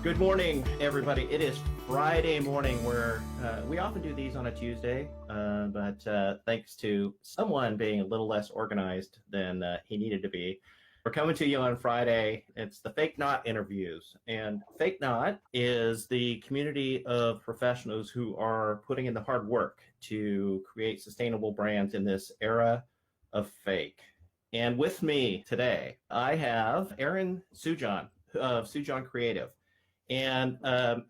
Good morning, everybody. It is Friday morning where we often do these on a Tuesday, but thanks to someone being a little less organized than he needed to be, we're coming to you on Friday. It's the Fake Knot interviews. And Fake Knot is the community of professionals who are putting in the hard work to create sustainable brands in this era of fake. And with me today, I have Erin Sujan of Sujan Creative. And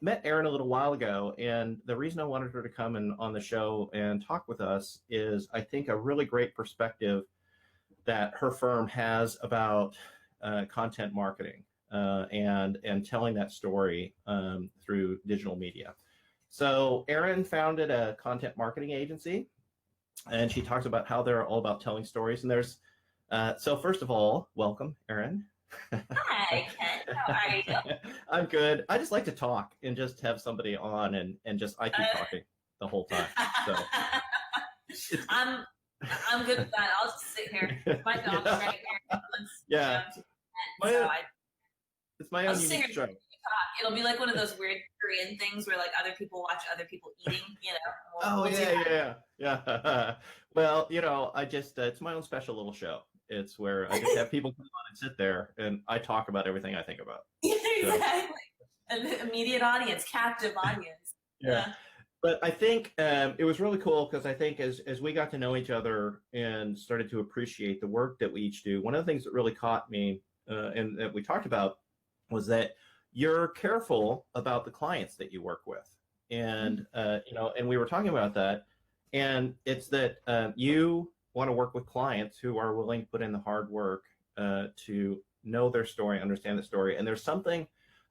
met Erin a little while ago, and the reason I wanted her to come on the show and talk with us is I think a really great perspective that her firm has about content marketing and telling that story through digital media. So Erin founded a content marketing agency, and she talks about how they're all about telling stories. And there's so first of all, welcome, Erin. Hi, Ken. How are you? I'm good. I just like to talk and just have somebody on and just I keep talking the whole time. So I'm good with that. I'll just sit here. My dog's right here. Yeah. It's my own unique show. It'll be like one of those weird Korean things where like other people watch other people eating, Oh, yeah. Well, I just it's my own special little show. It's where I just have people come on and sit there, and I talk about everything I think about. Exactly. An immediate audience, captive audience. Yeah. But I think it was really cool because I think as we got to know each other and started to appreciate the work that we each do, one of the things that really caught me and that we talked about was that you're careful about the clients that you work with. And, and we were talking about that. And it's that you want to work with clients who are willing to put in the hard work to know their story, understand the story. And there's something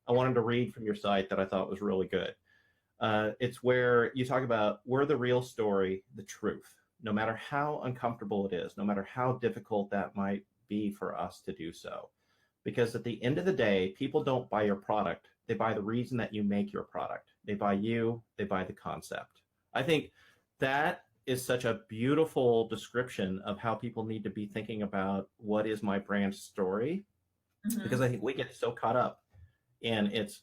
I wanted to read from your site that I thought was really good. It's where you talk about we're the real story, the truth, no matter how uncomfortable it is, no matter how difficult that might be for us to do so. Because at the end of the day, people don't buy your product. They buy the reason that you make your product. They buy you, they buy the concept. I think that is such a beautiful description of how people need to be thinking about what is my brand story. Mm-hmm. Because I think we get so caught up in it's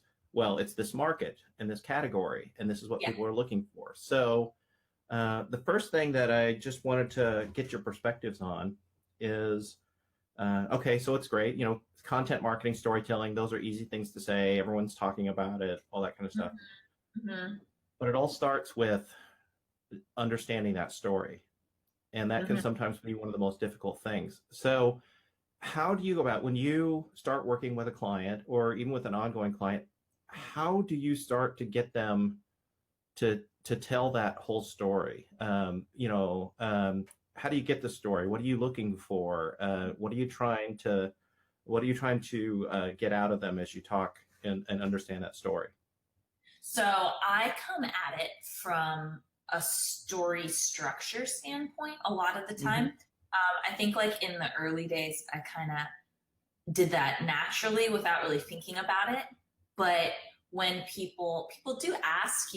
this market and this category, and this is what people are looking for. So the first thing that I just wanted to get your perspectives on is, okay, so it's great, content marketing, storytelling, those are easy things to say. Everyone's talking about it, all that kind of stuff. Mm-hmm. But it all starts with understanding that story. And that can sometimes be one of the most difficult things. So how do you go about when you start working with a client or even with an ongoing client, how do you start to get them to tell that whole story? How do you get the story? What are you looking for? What are you trying to get out of them as you talk and understand that story? So I come at it from a story structure standpoint a lot of the time. Mm-hmm. I think like in the early days, I kind of did that naturally without really thinking about it. But when people do ask,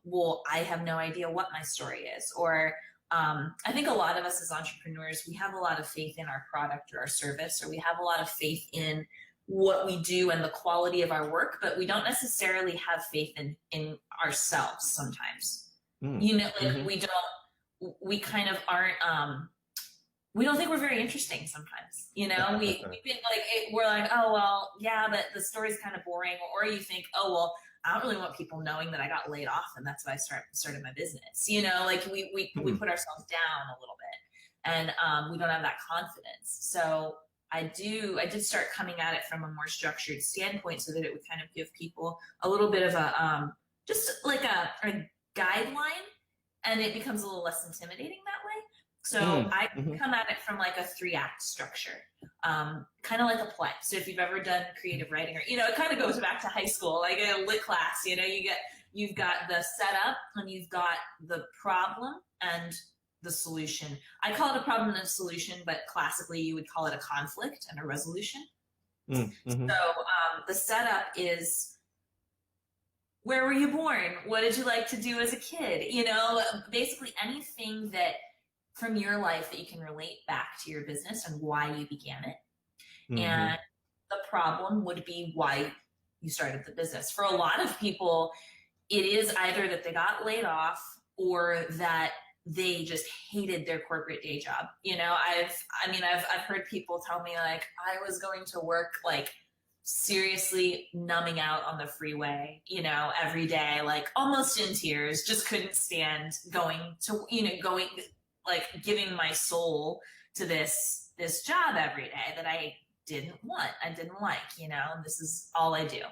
well, I have no idea what my story is. Or I think a lot of us as entrepreneurs, we have a lot of faith in our product or our service, or we have a lot of faith in what we do and the quality of our work, but we don't necessarily have faith in ourselves sometimes. Mm. We kind of aren't, we don't think we're very interesting sometimes, we think we're like, oh, well, yeah, but the story's kind of boring. Or you think, oh, well, I don't really want people knowing that I got laid off and that's why I started my business. We put ourselves down a little bit and we don't have that confidence. So I did start coming at it from a more structured standpoint so that it would kind of give people a little bit of a, just like a guideline, and it becomes a little less intimidating that way. So I come at it from like a 3-act structure, kind of like a play. So if you've ever done creative writing, or it kind of goes back to high school, like a lit class. You've got the setup and you've got the problem and the solution. I call it a problem and a solution, but classically you would call it a conflict and a resolution. Mm-hmm. So the setup is, where were you born? What did you like to do as a kid? Basically anything that from your life that you can relate back to your business and why you began it. Mm-hmm. And the problem would be why you started the business. For a lot of people, it is either that they got laid off or that they just hated their corporate day job. You know, I've heard people tell me like, I was going to work like seriously numbing out on the freeway, you know, every day, like almost in tears, just couldn't stand going to, you know, going like giving my soul to this job every day that I didn't want, I didn't like, you know, and this is all I do.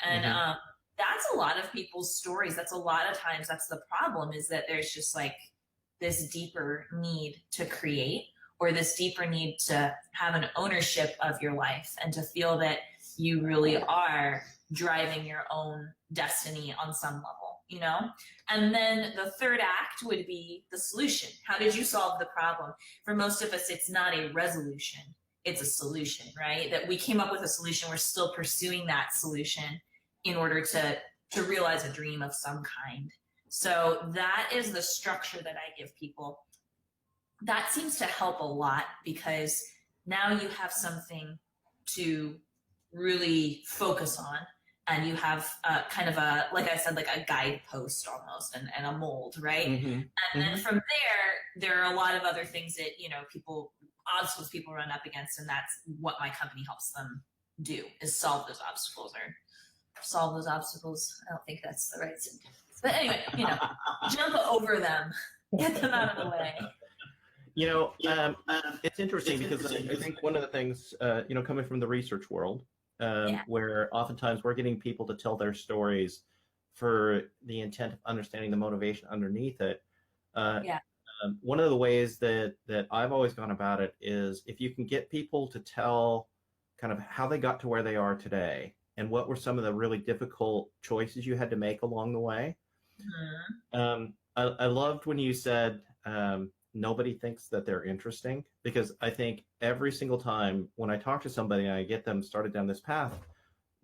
And that's a lot of people's stories. That's a lot of times that's the problem, is that there's just like this deeper need to create, or this deeper need to have an ownership of your life and to feel that you really are driving your own destiny on some level, you know? And then the third act would be the solution. How did you solve the problem? For most of us, it's not a resolution, it's a solution, right? That we came up with a solution, we're still pursuing that solution in order to realize a dream of some kind. So that is the structure that I give people. That seems to help a lot, because now you have something to really focus on, and you have kind of a, like I said, like a guidepost almost, and a mold, right? And then from there are a lot of other things that, you know, obstacles people run up against, and that's what my company helps them do, is solve those obstacles. I don't think that's the right sentence. But anyway, you know, jump over them, get them out of the way. You know, it's interesting because I think one of the things, you know, coming from the research world, where oftentimes we're getting people to tell their stories for the intent of understanding the motivation underneath it. One of the ways that I've always gone about it is, if you can get people to tell kind of how they got to where they are today, and what were some of the really difficult choices you had to make along the way. I loved when you said, nobody thinks that they're interesting, because I think every single time when I talk to somebody and I get them started down this path,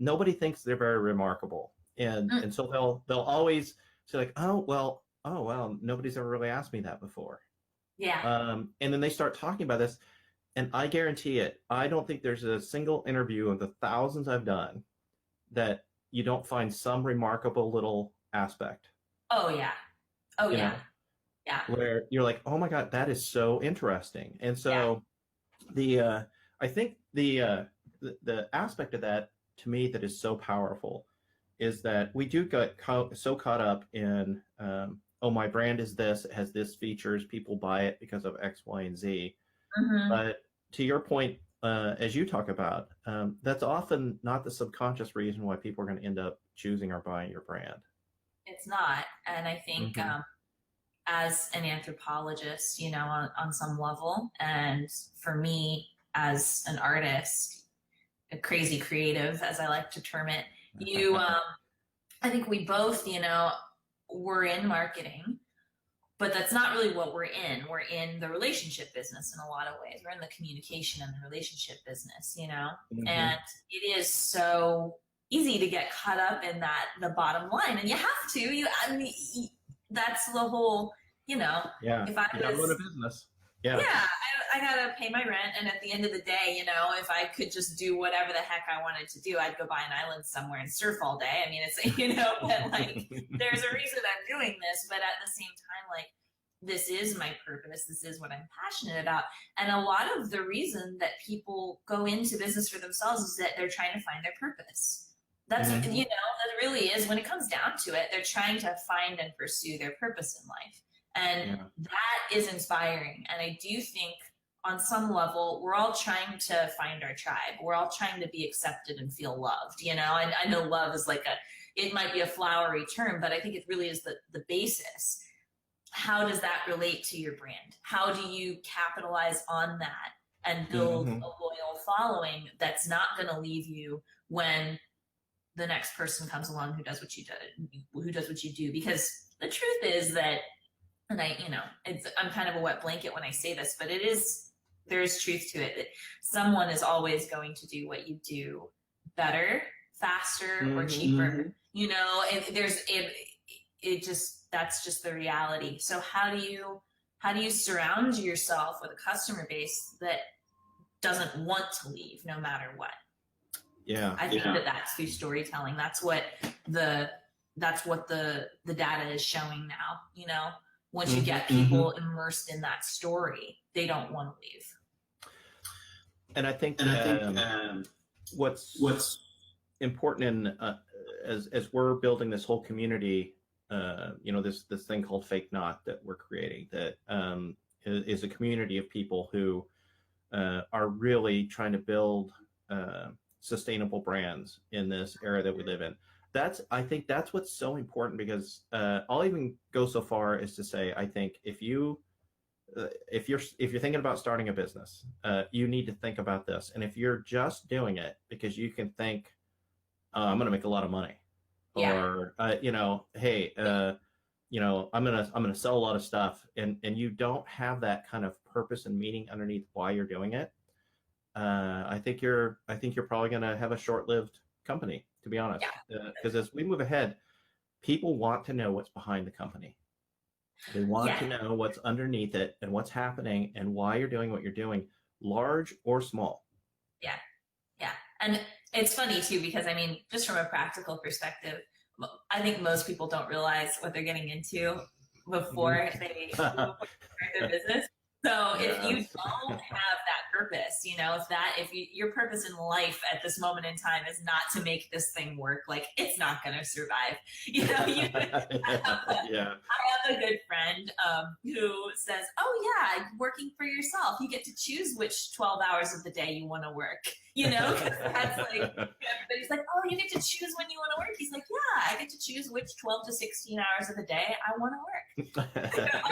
nobody thinks they're very remarkable. And so they'll always say like, oh, well, nobody's ever really asked me that before. And then they start talking about this, and I guarantee it, I don't think there's a single interview of the thousands I've done that you don't find some remarkable little aspect. Oh yeah. You know, where you're like, oh my God, that is so interesting. And so I think the aspect of that, to me, that is so powerful is that we do get so caught up in, oh, my brand is this, it has this features, people buy it because of X, Y, and Z. But to your point, as you talk about, that's often not the subconscious reason why people are going to end up choosing or buying your brand. It's not. And I think as an anthropologist, you know, on some level, and for me as an artist, a crazy creative, as I like to term it, I think we both, you know, we're in marketing, but that's not really what we're in. We're in the relationship business in a lot of ways. We're in the communication and the relationship business, you know, and it is so easy to get caught up in the bottom line, and you have to, that's the whole, you know, if I was run a business. I gotta pay my rent, and at the end of the day, you know, if I could just do whatever the heck I wanted to do, I'd go buy an island somewhere and surf all day. I mean, it's, you know, but like, there's a reason I'm doing this, but at the same time, like, this is my purpose. This is what I'm passionate about. And a lot of the reason that people go into business for themselves is that they're trying to find their purpose. That's, you know, that really is, when it comes down to it, they're trying to find and pursue their purpose in life. And that is inspiring. And I do think on some level, we're all trying to find our tribe. We're all trying to be accepted and feel loved, you know? And I know love is like it might be a flowery term, but I think it really is the basis. How does that relate to your brand? How do you capitalize on that and build a loyal following that's not going to leave you when the next person comes along who does what you do? Because the truth is that, and I'm kind of a wet blanket when I say this, but there's truth to it, that someone is always going to do what you do better, faster, or cheaper, you know, and that's just the reality. So how do you surround yourself with a customer base that doesn't want to leave no matter what? Yeah. I think that that's through storytelling. That's what the data is showing now. You know, once you get people immersed in that story, they don't want to leave. And I think what's important in as we're building this whole community, this thing called Fake Not that we're creating, that is a community of people who are really trying to build sustainable brands in this era that we live in. I think that's what's so important, because I'll even go so far as to say, I think if you're thinking about starting a business, you need to think about this. And if you're just doing it because you can think, I'm going to make a lot of money, or hey, I'm gonna sell a lot of stuff, and you don't have that kind of purpose and meaning underneath why you're doing it, I think you're probably gonna have a short-lived company, to be honest. Because as we move ahead, people want to know what's behind the company. They want to know what's underneath it and what's happening and why you're doing what you're doing, large or small. Yeah. And it's funny too, because I mean, just from a practical perspective, I think most people don't realize what they're getting into before they start their business. So if you don't have that purpose, your purpose in life at this moment in time is not to make this thing work, like it's not going to survive. I have a good friend who says, "Oh yeah, working for yourself, you get to choose which 12 hours of the day you want to work." That's like, everybody's like, "Oh, you get to choose when you want to work." He's like, "Yeah, I get to choose which 12 to 16 hours of the day I want to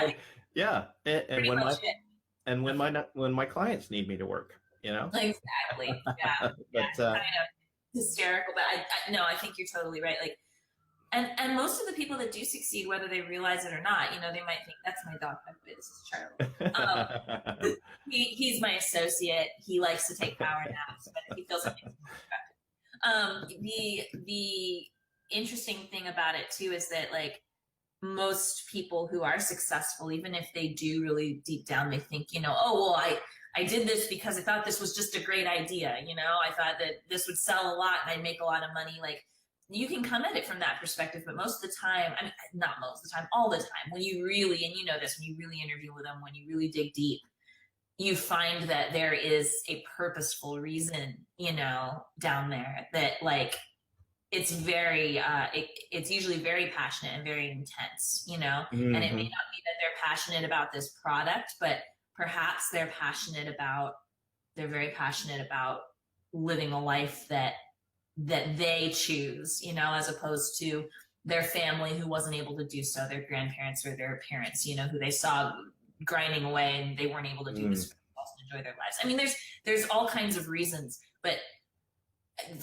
work." Yeah, and when my clients need me to work, Exactly. Yeah. But kind of hysterical, but I think you're totally right. Like, and most of the people that do succeed, whether they realize it or not, they might think, that's my dog, by the way, this is Charlie. He's my associate. He likes to take power naps, but he feels like he's more effective. The interesting thing about it too is that, like, most people who are successful, even if they do really deep down, they think, oh, well, I did this because I thought this was just a great idea. I thought that this would sell a lot and I'd make a lot of money. Like, you can come at it from that perspective, but most of the time, I mean, not most of the time, all the time, when you really, and when you really interview with them, when you really dig deep, you find that there is a purposeful reason, down there, that, like, it's very it's usually very passionate and very intense, and it may not be that they're passionate about this product, but perhaps they're very passionate about living a life that they choose, as opposed to their family who wasn't able to do so, their grandparents or their parents, who they saw grinding away and they weren't able to do this for themselves and enjoy their lives. I mean, there's all kinds of reasons, but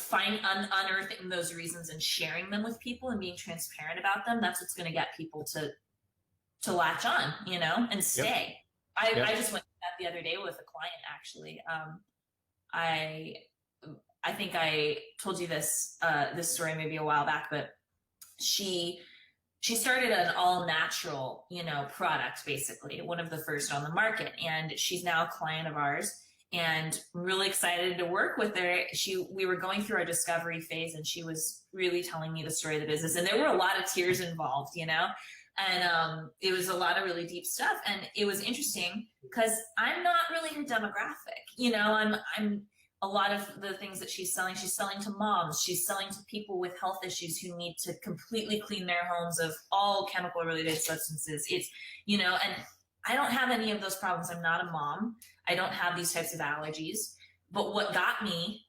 unearthing those reasons and sharing them with people and being transparent about them, that's what's going to get people to latch on, and stay. I just went through that the other day with a client, actually. I think I told you this story maybe a while back, but she started an all natural, product, basically, one of the first on the market, and she's now a client of ours. And I'm really excited to work with her. We were going through our discovery phase, and she was really telling me the story of the business. And there were a lot of tears involved, and it was a lot of really deep stuff. And it was interesting because I'm not really her demographic. I'm a lot of the things that she's selling to moms. She's selling to people with health issues who need to completely clean their homes of all chemical related substances. It's, and I don't have any of those problems. I'm not a mom. I don't have these types of allergies. But what got me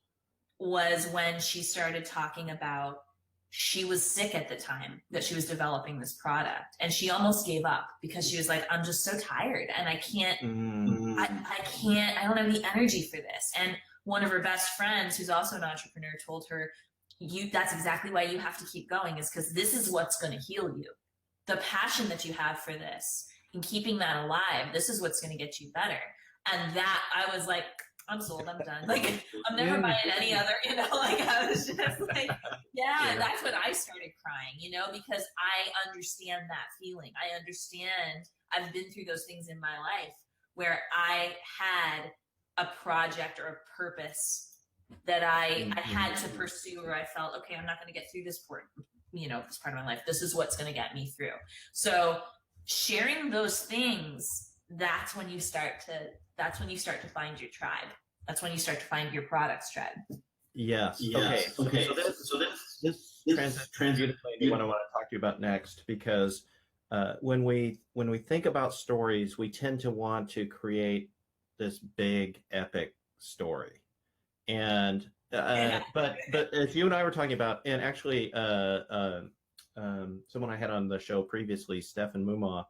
was when she started talking about, she was sick at the time that she was developing this product, and she almost gave up because she was like, I'm just so tired and I can't, I don't have the energy for this. And one of her best friends, who's also an entrepreneur, told her, that's exactly why you have to keep going, is because this is what's going to heal you. The passion that you have for this and keeping that alive, this is what's going to get you better. And that, I was like, I'm sold, I'm done. Like, I'm never buying any other, like, I was just like, yeah, that's when I started crying, because I understand that feeling. I understand, I've been through those things in my life where I had a project or a purpose that I had to pursue, or I felt, okay, I'm not going to get through this part, this part of my life. This is what's going to get me through. So sharing those things, that's when you start to find your tribe. That's when you start to find your product's tribe. Yes. Okay. So this transition into what I want to talk to you about next, because when we think about stories, we tend to want to create this big epic story, and but as you and I were talking about, and actually someone I had on the show previously, Stefan Muma,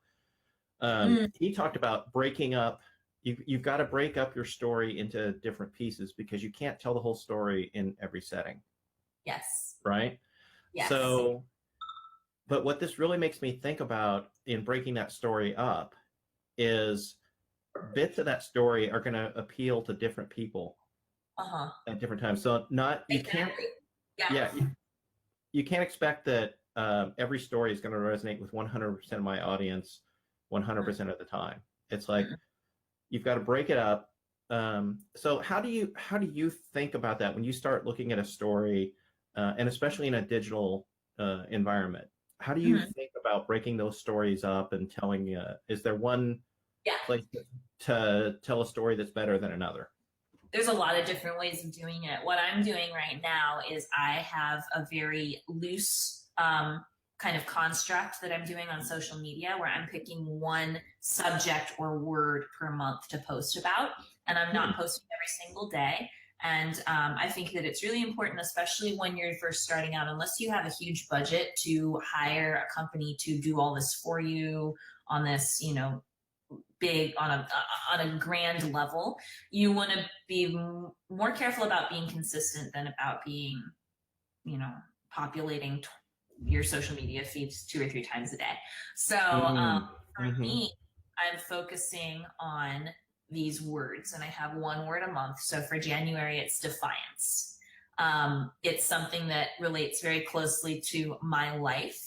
he talked about breaking up. You've got to break up your story into different pieces because you can't tell the whole story in every setting. Yes. Right? Yes. So, but what this really makes me think about in breaking that story up is bits of that story are going to appeal to different people at different times. So you can't expect that every story is going to resonate with 100% of my audience 100% of the time. It's like, you've got to break it up. So how do you think about that when you start looking at a story, and especially in a digital environment? How do you think about breaking those stories up and telling? Is there one place to tell a story that's better than another? There's a lot of different ways of doing it. What I'm doing right now is I have a very loose kind of construct that I'm doing on social media, where I'm picking one subject or word per month to post about, and I'm not posting every single day. And I think that it's really important, especially when you're first starting out, unless you have a huge budget to hire a company to do all this for you on this, big, on a grand level, you want to be more careful about being consistent than about being, populating your social media feeds 2 or 3 times a day. So for me, I'm focusing on these words, and I have one word a month. So for January, it's defiance. It's something that relates very closely to my life,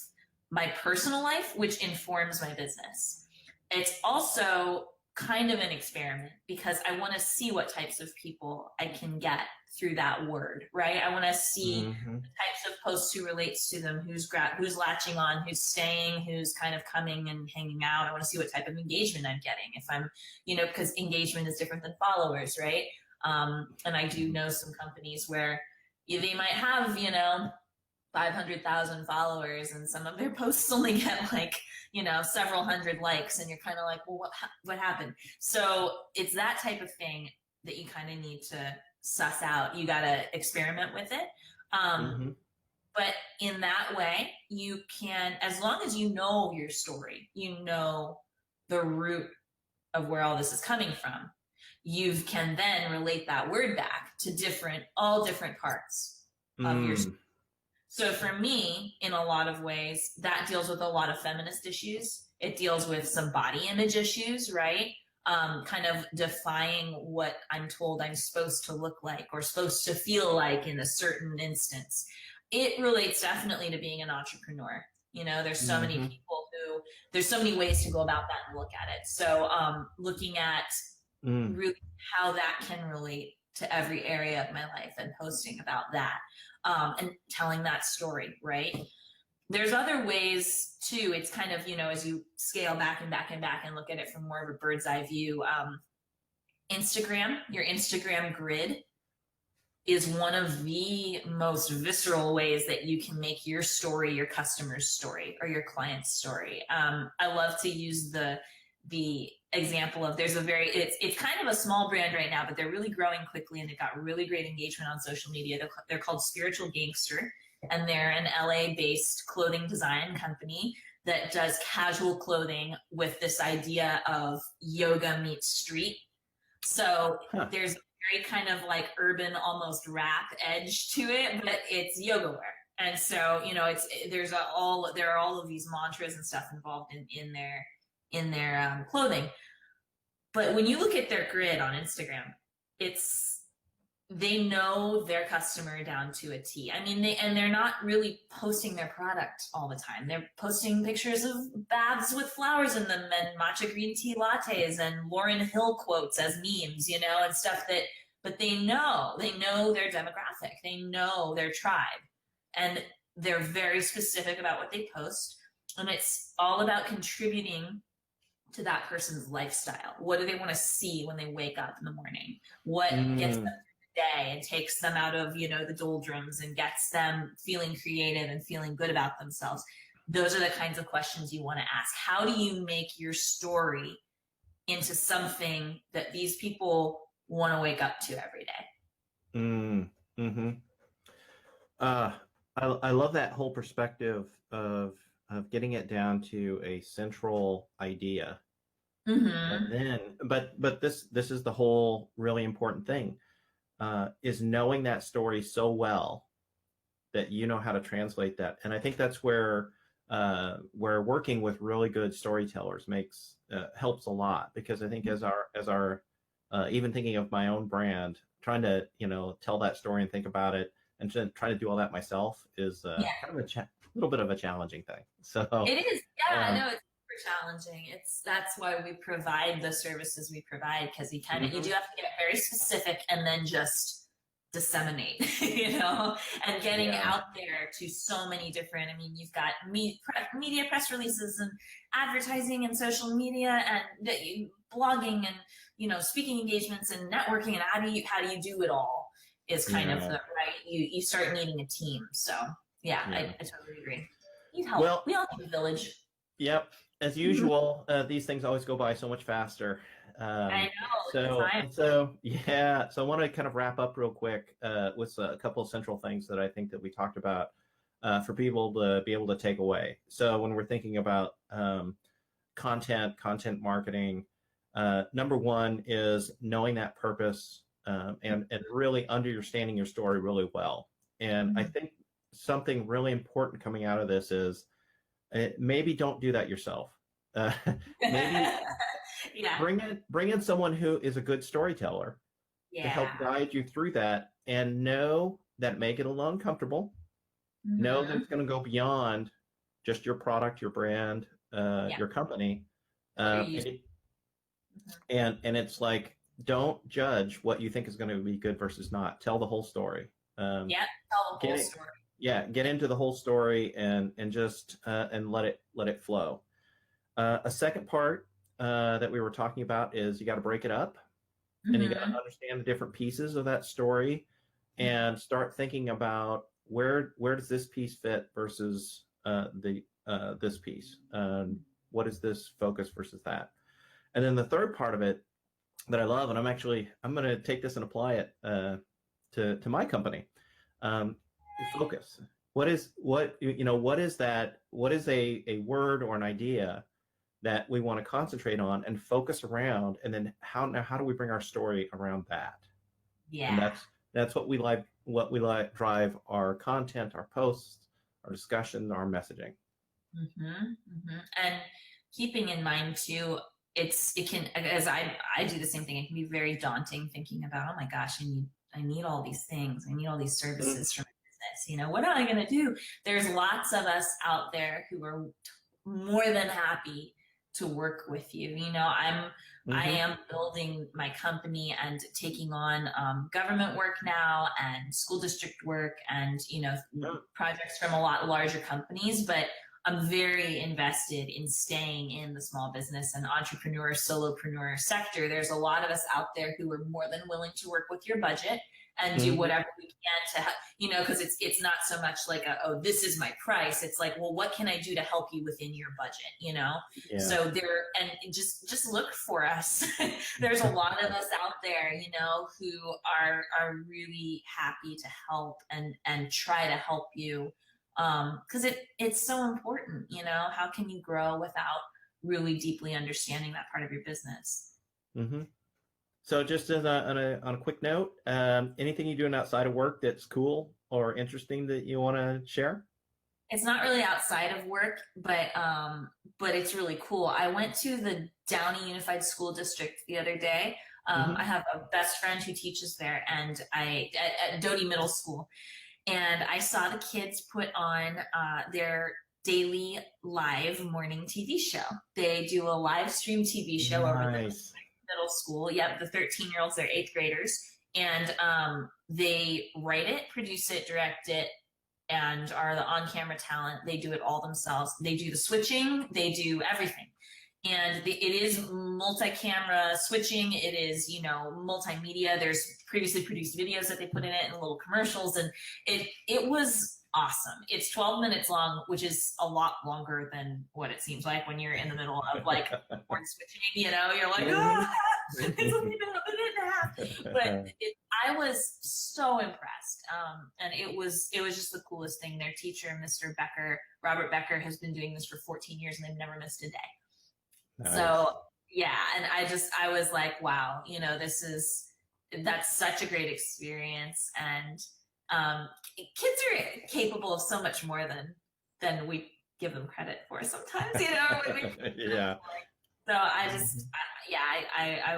my personal life, which informs my business. It's also kind of an experiment because I want to see what types of people I can get through that word, right? I want to see the types of posts who relates to them, who's latching on, who's staying, who's kind of coming and hanging out. I want to see what type of engagement I'm getting. If I'm, because engagement is different than followers, right? And I do know some companies where they might have, 500,000 followers, and some of their posts only get several hundred likes, and you're kind of like, well, what happened? So it's that type of thing that you kind of need to suss out. You got to experiment with it. But in that way, you can, as long as you know your story, the root of where all this is coming from, you can then relate that word back to all different parts of your story. So for me, in a lot of ways, that deals with a lot of feminist issues. It deals with some body image issues, right? Kind of defying what I'm told I'm supposed to look like or supposed to feel like in a certain instance. It relates definitely to being an entrepreneur. There's so many people there's so many ways to go about that and look at it. So looking at really how that can relate to every area of my life and posting about that. And telling that story, right? There's other ways too. It's kind of, as you scale back and back and back and look at it from more of a bird's eye view, your Instagram grid is one of the most visceral ways that you can make your story, your customer's story, or your client's story. I love to use the example of it's kind of a small brand right now, but they're really growing quickly and they've got really great engagement on social media. They're called Spiritual Gangster, and they're an LA-based clothing design company that does casual clothing with this idea of yoga meets street. So there's a very kind of like urban, almost rap edge to it, but it's yoga wear. And so, there are all of these mantras and stuff involved in their clothing. But when you look at their grid on Instagram, they know their customer down to a T. I mean, they're not really posting their product all the time. They're posting pictures of baths with flowers in them and matcha green tea lattes and Lauryn Hill quotes as memes, and stuff that but they know their demographic, they know their tribe, and they're very specific about what they post. And it's all about contributing to that person's lifestyle. What do they want to see when they wake up in the morning? What gets them Mm, through the day and takes them out of, the doldrums and gets them feeling creative and feeling good about themselves? Those are the kinds of questions you want to ask. How do you make your story into something that these people want to wake up to every day? mm, mm-hmm. Uh, I love that whole perspective of getting it down to a central idea. And Mm-hmm. then, but this is the whole really important thing, is knowing that story so well that you know how to translate that. And I think that's where working with really good storytellers makes helps a lot, because I think as our even thinking of my own brand, trying to tell that story and think about it and trying to do all that myself is Yeah. kind of little bit of a challenging thing. So It is, yeah, um, no, it's super challenging. That's why we provide the services we provide, because you mhm, do have to get very specific and then just disseminate, and getting yeah, out there to so many different. I mean, you've got media press releases and advertising and social media and blogging and speaking engagements and networking, and how do you do it all is kind of yeah, the right. You start needing a team. So yeah, I, yeah. I totally agree. Need help. Well, We all need a village. yep. As usual, these things always go by so much faster. I Um, know the so, time. so yeah. So I want to kind of wrap up real quick with a couple of central things that I think that we talked about for people to be able to take away. So when we're thinking about content marketing, number one is knowing that purpose, and really understanding your story really well. And I Mhm. think something really important coming out of this is maybe don't do that yourself. Uh, maybe Yeah. bring in someone who is a good storyteller to help Yeah. guide you through that, and know that make it a little uncomfortable. Know that Hmm. it's going to go beyond just your product, your brand, Yeah. your company, What you're and using. it, Mhm. and it's like, don't judge what you think is going to be good versus not. Tell the whole story. Um, Yeah. Tell the get whole it, story. yeah, get into the whole story, and just and let it flow. A second part that we were talking about is you got to break it up, and you got to Hmm. understand the different pieces of that story, and start thinking about where does this piece fit versus the this piece. What is this focus versus that? And then the third part of it that I love, and I'm going to take this and apply it to my company. Focus. What is that? What is a word or an idea that we want to concentrate on and focus around, and then how do we bring our story around that? And Yeah. that's what we like drive our content, our posts, our discussion, our messaging. And keeping in mind too, it can, as I do the same thing. It can be very daunting thinking about, oh my gosh, I need all these things. I need all these Mm-hmm. services for my business. What am I going to do? There's lots of us out there who are more than happy to work with you. I Mm-hmm. am building my company and taking on government work now and school district work and projects from a lot larger companies, but I'm very invested in staying in the small business and entrepreneur, solopreneur sector. There's a lot of us out there who are more than willing to work with your budget and do Mm-hmm. whatever we can to, because it's not so much like oh, this is my price. It's like, well, what can I do to help you within your budget? Yeah. So there, and just look for us. There's a lot of us out there, who are really happy to help and try to help you, because it's so important. How can you grow without really deeply understanding that part of your business? Mm-hmm. So just on a quick note, anything you're doing outside of work that's cool or interesting that you want to share? It's not really outside of work, but it's really cool. I went to the Downey Unified School District the other day. I Mm-hmm. have a best friend who teaches there, and at Doty Middle School, and I saw the kids put on their daily live morning TV show. They do a live stream TV show over the Nice. middle school. Yep, the 13-year-olds, they're eighth graders. and they write it, produce it, direct it, and are the on-camera talent. They do it all themselves. They do the switching. They do everything. And it is multi-camera switching. It is, multimedia. There's previously produced videos that they put in it and little commercials. And it was awesome. It's 12 minutes long, which is a lot longer than what it seems like when you're in the middle of like board switching, you're like, it's only been a minute and a half. But I was so impressed. And it was just the coolest thing. Their teacher, Mr. Becker, Robert Becker, has been doing this for 14 years and they've never missed a day. Nice. So yeah, and I was like, wow, that's such a great experience, and kids are capable of so much more than we give them credit for sometimes, yeah. So I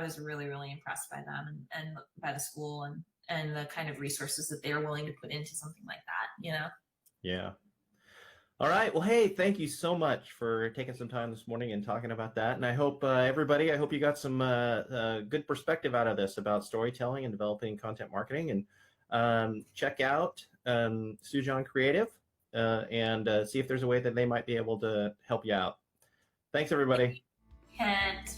was really, really impressed by them and by the school and the kind of resources that they're willing to put into something like that, Yeah. All right. Well, hey, thank you so much for taking some time this morning and talking about that. And I hope everybody, you got some good perspective out of this about storytelling and developing content marketing. And check out Sujan Creative and see if there's a way that they might be able to help you out. Thanks, everybody. And